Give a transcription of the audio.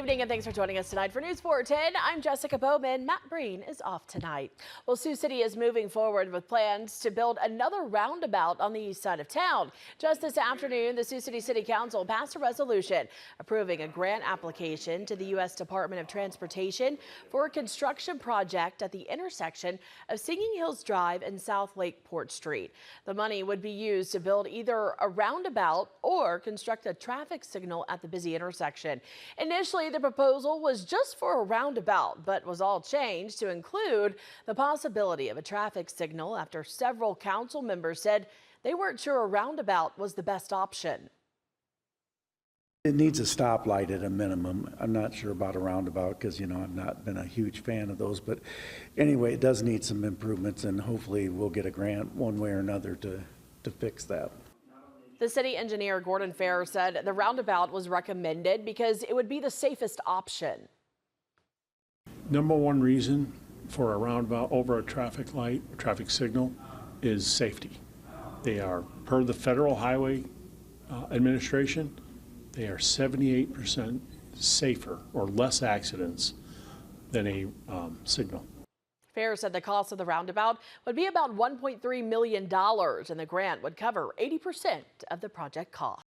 evening and thanks for joining us tonight for News 410. I'm Jessica Bowman. Matt Breen is off tonight. Well, Sioux City is moving forward with plans to build another roundabout on the east side of town. Just this afternoon, the Sioux City City Council passed a resolution approving a grant application to the U.S. Department of Transportation for a construction project at the intersection of Singing Hills Drive and South Lakeport Street. The money would be used to build either a roundabout or construct a traffic signal at the busy intersection. Initially, the proposal was just for a roundabout, but was all changed to include the possibility of a traffic signal after several council members said they weren't sure a roundabout was the best option. It needs a stoplight at a minimum. I'm not sure about a roundabout because, I've not been a huge fan of those. But anyway, it does need some improvements, and hopefully we'll get a grant one way or another to fix that. The city engineer Gordon Fair said the roundabout was recommended because it would be the safest option. Number one reason for a roundabout over a traffic light, or traffic signal, is safety. They are, per the Federal Highway Administration, they are 78% safer or less accidents than a signal. Fair said the cost of the roundabout would be about $1.3 million, and the grant would cover 80% of the project cost.